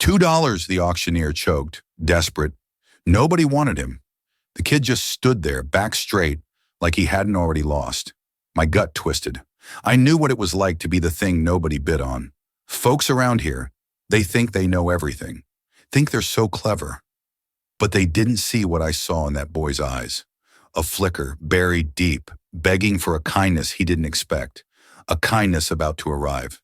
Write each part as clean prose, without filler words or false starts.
$2, the auctioneer choked, desperate. Nobody wanted him. The kid just stood there, back straight, like he hadn't already lost. My gut twisted. I knew what it was like to be the thing nobody bid on. Folks around here, they think they know everything, think they're so clever. But they didn't see what I saw in that boy's eyes. A flicker, buried deep, begging for a kindness he didn't expect, a kindness about to arrive.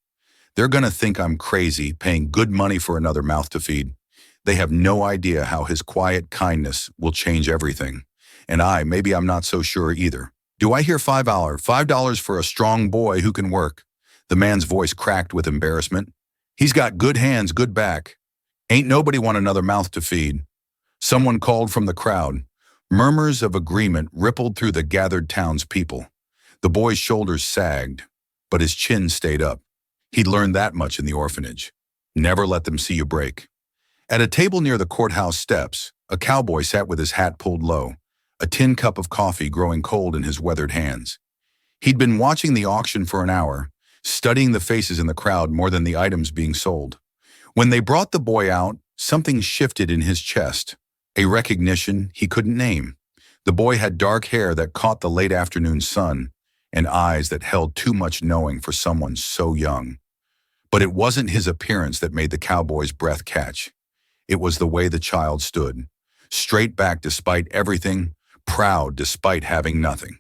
They're gonna think I'm crazy, paying good money for another mouth to feed. They have no idea how his quiet kindness will change everything. And maybe I'm not so sure either. Do I hear $5 for a strong boy who can work? The man's voice cracked with embarrassment. He's got good hands, good back. Ain't nobody want another mouth to feed. Someone called from the crowd. Murmurs of agreement rippled through the gathered townspeople. The boy's shoulders sagged, but his chin stayed up. He'd learned that much in the orphanage. Never let them see you break. At a table near the courthouse steps, a cowboy sat with his hat pulled low, a tin cup of coffee growing cold in his weathered hands. He'd been watching the auction for an hour, studying the faces in the crowd more than the items being sold. When they brought the boy out, something shifted in his chest, a recognition he couldn't name. The boy had dark hair that caught the late afternoon sun and eyes that held too much knowing for someone so young. But it wasn't his appearance that made the cowboy's breath catch. It was the way the child stood, straight back despite everything, proud despite having nothing.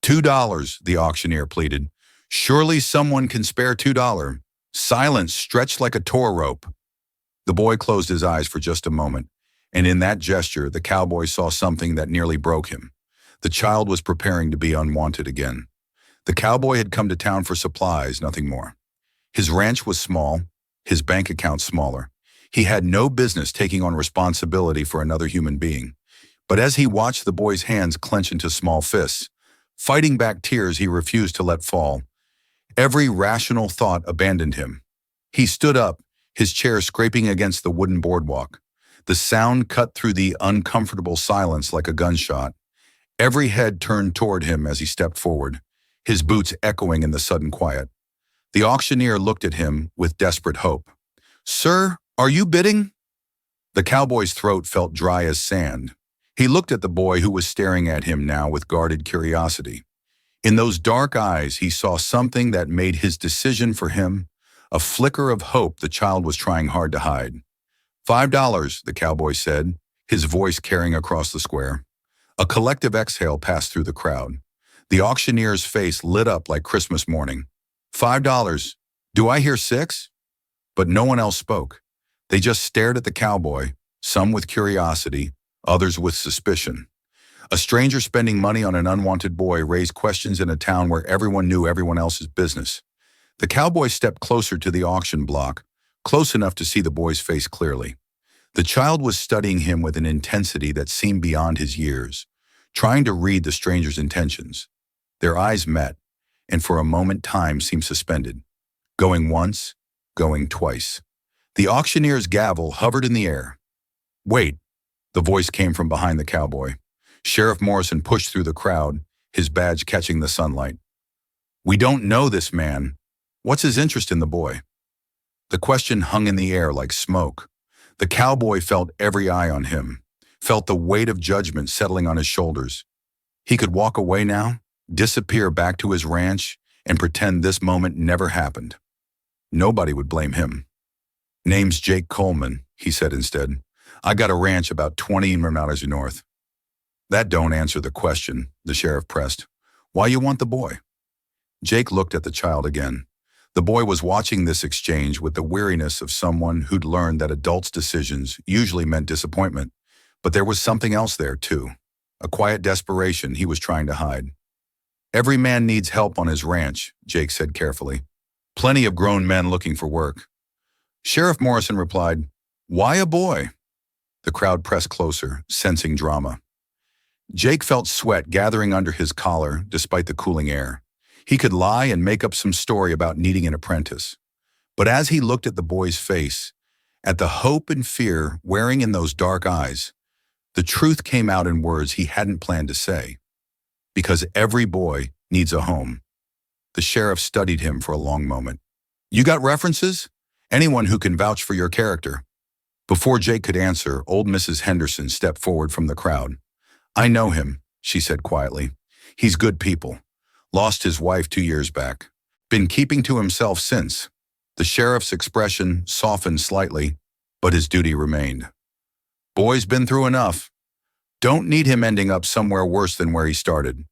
$2, the auctioneer pleaded. Surely someone can spare $2. Silence stretched like a tow rope. The boy closed his eyes for just a moment, and in that gesture, the cowboy saw something that nearly broke him. The child was preparing to be unwanted again. The cowboy had come to town for supplies, nothing more. His ranch was small, his bank account smaller. He had no business taking on responsibility for another human being. But as he watched the boy's hands clench into small fists, fighting back tears he refused to let fall, every rational thought abandoned him. He stood up, his chair scraping against the wooden boardwalk. The sound cut through the uncomfortable silence like a gunshot. Every head turned toward him as he stepped forward, his boots echoing in the sudden quiet. The auctioneer looked at him with desperate hope. "Sir, are you bidding?" The cowboy's throat felt dry as sand. He looked at the boy who was staring at him now with guarded curiosity. In those dark eyes, he saw something that made his decision for him, a flicker of hope the child was trying hard to hide. $5, the cowboy said, his voice carrying across the square. A collective exhale passed through the crowd. The auctioneer's face lit up like Christmas morning. $5. Do I hear 6? But no one else spoke. They just stared at the cowboy, some with curiosity, others with suspicion. A stranger spending money on an unwanted boy raised questions in a town where everyone knew everyone else's business. The cowboy stepped closer to the auction block, close enough to see the boy's face clearly. The child was studying him with an intensity that seemed beyond his years, trying to read the stranger's intentions. Their eyes met, and for a moment time seemed suspended, going once, going twice. The auctioneer's gavel hovered in the air. "Wait," the voice came from behind the cowboy. Sheriff Morrison pushed through the crowd, his badge catching the sunlight. "We don't know this man. What's his interest in the boy?" The question hung in the air like smoke. The cowboy felt every eye on him, felt the weight of judgment settling on his shoulders. He could walk away now, disappear back to his ranch, and pretend this moment never happened. Nobody would blame him. "Name's Jake Coleman," he said instead. "I got a ranch about 20 miles north." "That don't answer the question," the sheriff pressed. "Why you want the boy?" Jake looked at the child again. The boy was watching this exchange with the weariness of someone who'd learned that adults' decisions usually meant disappointment. But there was something else there, too. A quiet desperation he was trying to hide. "Every man needs help on his ranch," Jake said carefully. "Plenty of grown men looking for work." Sheriff Morrison replied, "Why a boy?" The crowd pressed closer, sensing drama. Jake felt sweat gathering under his collar despite the cooling air. He could lie and make up some story about needing an apprentice. But as he looked at the boy's face, at the hope and fear wearing in those dark eyes, the truth came out in words he hadn't planned to say. Because every boy needs a home. The sheriff studied him for a long moment. "You got references? Anyone who can vouch for your character?" Before Jake could answer, old Mrs. Henderson stepped forward from the crowd. "I know him," she said quietly. "He's good people. Lost his wife 2 years back. Been keeping to himself since." The sheriff's expression softened slightly, but his duty remained. "Boy's been through enough. Don't need him ending up somewhere worse than where he started."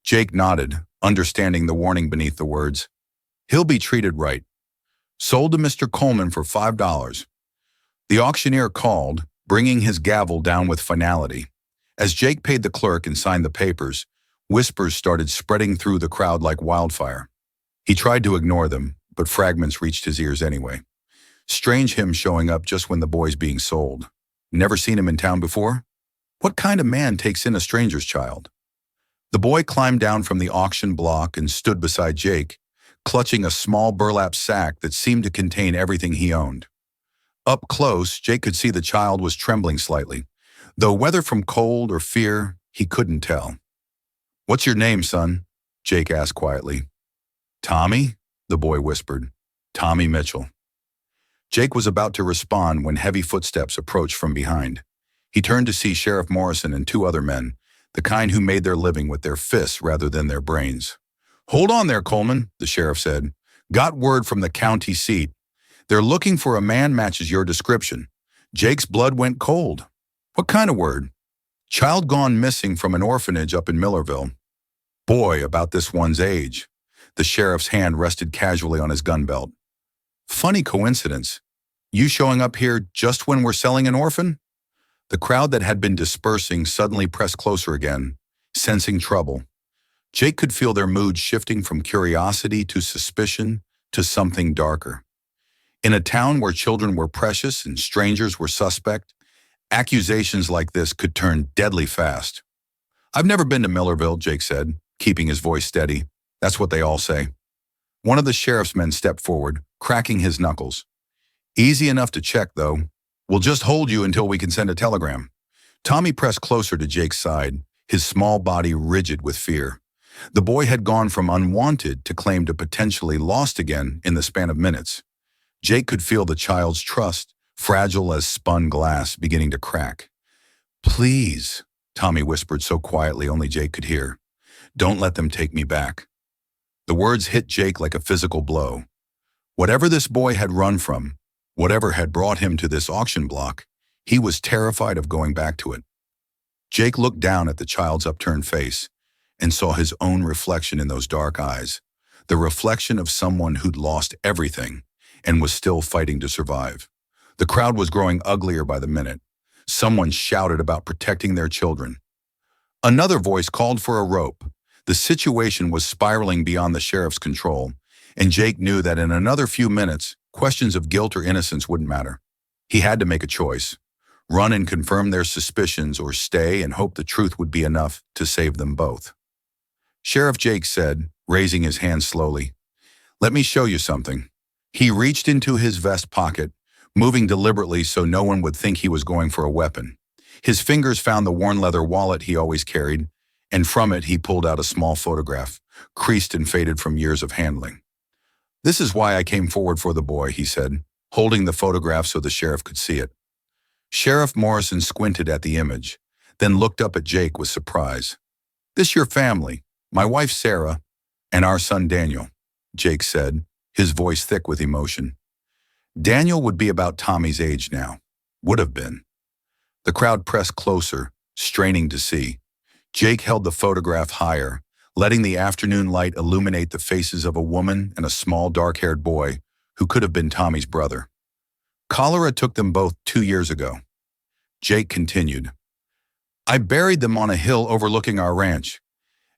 Jake nodded, understanding the warning beneath the words. "He'll be treated right. Sold to Mr. Coleman for $5. The auctioneer called, bringing his gavel down with finality. As Jake paid the clerk and signed the papers, whispers started spreading through the crowd like wildfire. He tried to ignore them, but fragments reached his ears anyway. Strange him showing up just when the boy's being sold. Never seen him in town before? What kind of man takes in a stranger's child? The boy climbed down from the auction block and stood beside Jake, clutching a small burlap sack that seemed to contain everything he owned. Up close, Jake could see the child was trembling slightly, though whether from cold or fear, he couldn't tell. "What's your name, son?" Jake asked quietly. "Tommy?" the boy whispered. "Tommy Mitchell." Jake was about to respond when heavy footsteps approached from behind. He turned to see Sheriff Morrison and 2 other men, the kind who made their living with their fists rather than their brains. "Hold on there, Coleman," the sheriff said. "Got word from the county seat. They're looking for a man matches your description. Jake's blood went cold." "What kind of word?" "Child gone missing from an orphanage up in Millerville." "Boy, about this one's age." The sheriff's hand rested casually on his gun belt. "Funny coincidence. You showing up here just when we're selling an orphan?" The crowd that had been dispersing suddenly pressed closer again, sensing trouble. Jake could feel their mood shifting from curiosity to suspicion to something darker. In a town where children were precious and strangers were suspect, accusations like this could turn deadly fast. "I've never been to Millerville," Jake said, keeping his voice steady. "That's what they all say." One of the sheriff's men stepped forward, cracking his knuckles. "Easy enough to check, though. We'll just hold you until we can send a telegram." Tommy pressed closer to Jake's side, his small body rigid with fear. The boy had gone from unwanted to claimed to potentially lost again in the span of minutes. Jake could feel the child's trust, fragile as spun glass, beginning to crack. "Please," Tommy whispered so quietly only Jake could hear. "Don't let them take me back." The words hit Jake like a physical blow. Whatever this boy had run from, whatever had brought him to this auction block, he was terrified of going back to it. Jake looked down at the child's upturned face and saw his own reflection in those dark eyes, the reflection of someone who'd lost everything and was still fighting to survive. The crowd was growing uglier by the minute. Someone shouted about protecting their children. Another voice called for a rope. The situation was spiraling beyond the sheriff's control, and Jake knew that in another few minutes, questions of guilt or innocence wouldn't matter. He had to make a choice: run and confirm their suspicions, or stay and hope the truth would be enough to save them both. Sheriff Jake said, raising his hand slowly, "Let me show you something." He reached into his vest pocket, moving deliberately so no one would think he was going for a weapon. His fingers found the worn leather wallet he always carried, and from it he pulled out a small photograph, creased and faded from years of handling. "This is why I came forward for the boy," he said, holding the photograph so the sheriff could see it. Sheriff Morrison squinted at the image, then looked up at Jake with surprise. "This your family, my wife Sarah, and our son Daniel," Jake said, his voice thick with emotion. Daniel would be about Tommy's age now. Would have been. The crowd pressed closer, straining to see. Jake held the photograph higher, letting the afternoon light illuminate the faces of a woman and a small dark-haired boy who could have been Tommy's brother. "Cholera took them both 2 years ago." Jake continued. "I buried them on a hill overlooking our ranch.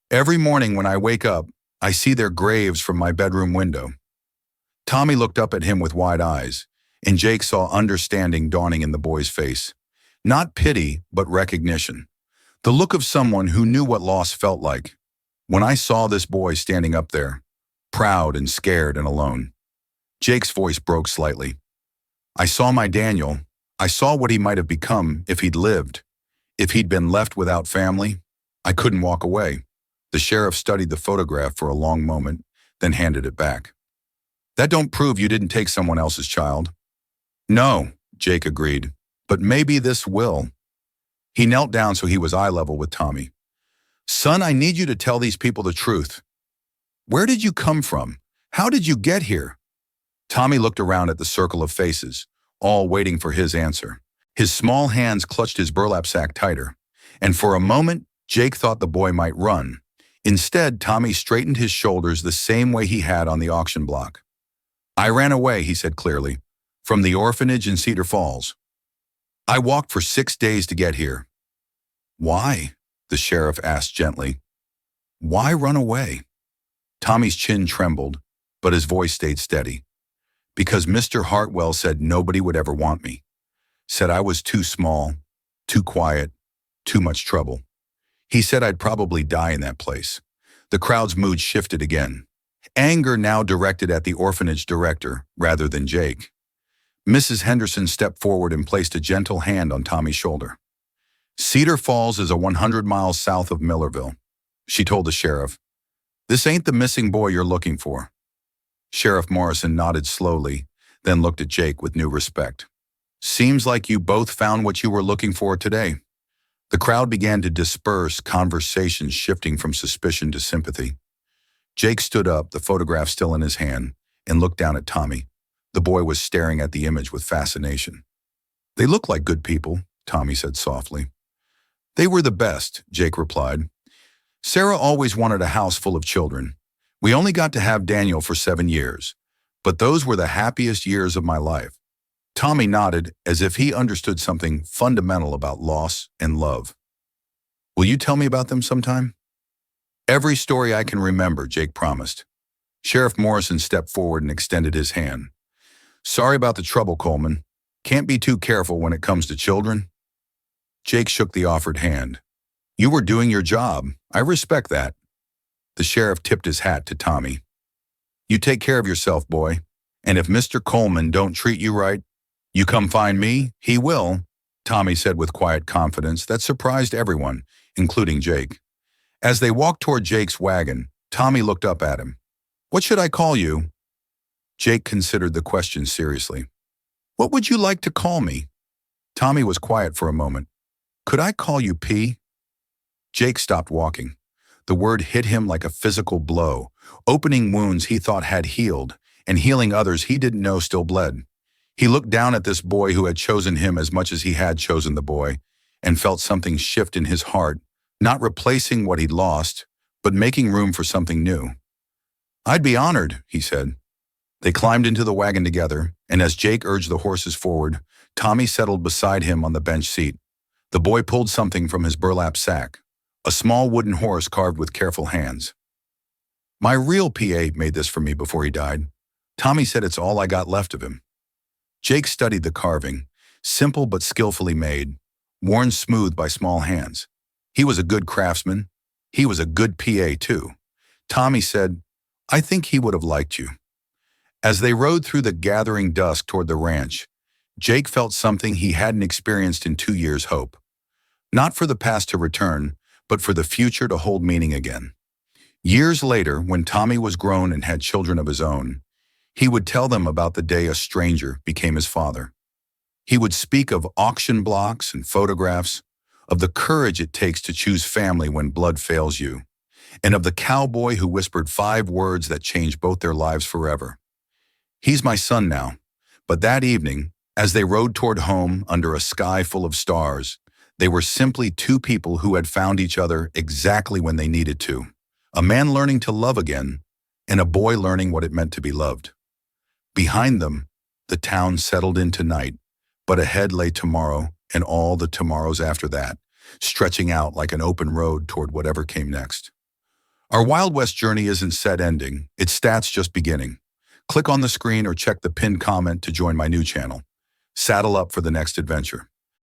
Every morning when I wake up, I see their graves from my bedroom window." Tommy looked up at him with wide eyes, and Jake saw understanding dawning in the boy's face. Not pity, but recognition. The look of someone who knew what loss felt like. "When I saw this boy standing up there, proud and scared and alone," Jake's voice broke slightly. "I saw my Daniel. I saw what he might have become if he'd lived. If he'd been left without family, I couldn't walk away." The sheriff studied the photograph for a long moment, then handed it back. "That don't prove you didn't take someone else's child." "No," Jake agreed. But maybe this will. He knelt down so he was eye level with Tommy. Son, I need you to tell these people the truth. Where did you come from? How did you get here? Tommy looked around at the circle of faces, all waiting for his answer. His small hands clutched his burlap sack tighter, and for a moment, Jake thought the boy might run. Instead, Tommy straightened his shoulders the same way he had on the auction block. I ran away, he said clearly, from the orphanage in Cedar Falls. I walked for 6 days to get here. Why? The sheriff asked gently. Why run away? Tommy's chin trembled, but his voice stayed steady. Because Mr. Hartwell said nobody would ever want me. Said I was too small, too quiet, too much trouble. He said I'd probably die in that place. The crowd's mood shifted again. Anger now directed at the orphanage director rather than Jake. Mrs. Henderson stepped forward and placed a gentle hand on Tommy's shoulder. Cedar Falls is 100 miles south of Millerville, she told the sheriff. This ain't the missing boy you're looking for. Sheriff Morrison nodded slowly, then looked at Jake with new respect. Seems like you both found what you were looking for today. The crowd began to disperse, conversations shifting from suspicion to sympathy. Jake stood up, the photograph still in his hand, and looked down at Tommy. The boy was staring at the image with fascination. They look like good people, Tommy said softly. They were the best, Jake replied. Sarah always wanted a house full of children. We only got to have Daniel for 7 years, but those were the happiest years of my life. Tommy nodded as if he understood something fundamental about loss and love. Will you tell me about them sometime? Every story I can remember, Jake promised. Sheriff Morrison stepped forward and extended his hand. Sorry about the trouble, Coleman. Can't be too careful when it comes to children. Jake shook the offered hand. You were doing your job. I respect that. The sheriff tipped his hat to Tommy. You take care of yourself, boy. And if Mr. Coleman don't treat you right, you come find me, he will, Tommy said with quiet confidence that surprised everyone, including Jake. As they walked toward Jake's wagon, Tommy looked up at him. What should I call you? Jake considered the question seriously. What would you like to call me? Tommy was quiet for a moment. Could I call you P? Jake stopped walking. The word hit him like a physical blow, opening wounds he thought had healed, and healing others he didn't know still bled. He looked down at this boy who had chosen him as much as he had chosen the boy, and felt something shift in his heart, not replacing what he'd lost, but making room for something new. I'd be honored, he said. They climbed into the wagon together, and as Jake urged the horses forward, Tommy settled beside him on the bench seat. The boy pulled something from his burlap sack, a small wooden horse carved with careful hands. My real PA made this for me before he died. Tommy said it's all I got left of him. Jake studied the carving, simple but skillfully made, worn smooth by small hands. He was a good craftsman. He was a good PA too. Tommy said, I think he would have liked you. As they rode through the gathering dusk toward the ranch, Jake felt something he hadn't experienced in 2 years' hope. Not for the past to return, but for the future to hold meaning again. Years later, when Tommy was grown and had children of his own, he would tell them about the day a stranger became his father. He would speak of auction blocks and photographs, of the courage it takes to choose family when blood fails you, and of the cowboy who whispered 5 words that changed both their lives forever. He's my son now, but that evening, as they rode toward home under a sky full of stars, they were simply 2 people who had found each other exactly when they needed to. A man learning to love again, and a boy learning what it meant to be loved. Behind them, the town settled into night, but ahead lay tomorrow and all the tomorrows after that, stretching out like an open road toward whatever came next. Our Wild West journey isn't set ending, its stats just beginning. Click on the screen or check the pinned comment to join my new channel. Saddle up for the next adventure.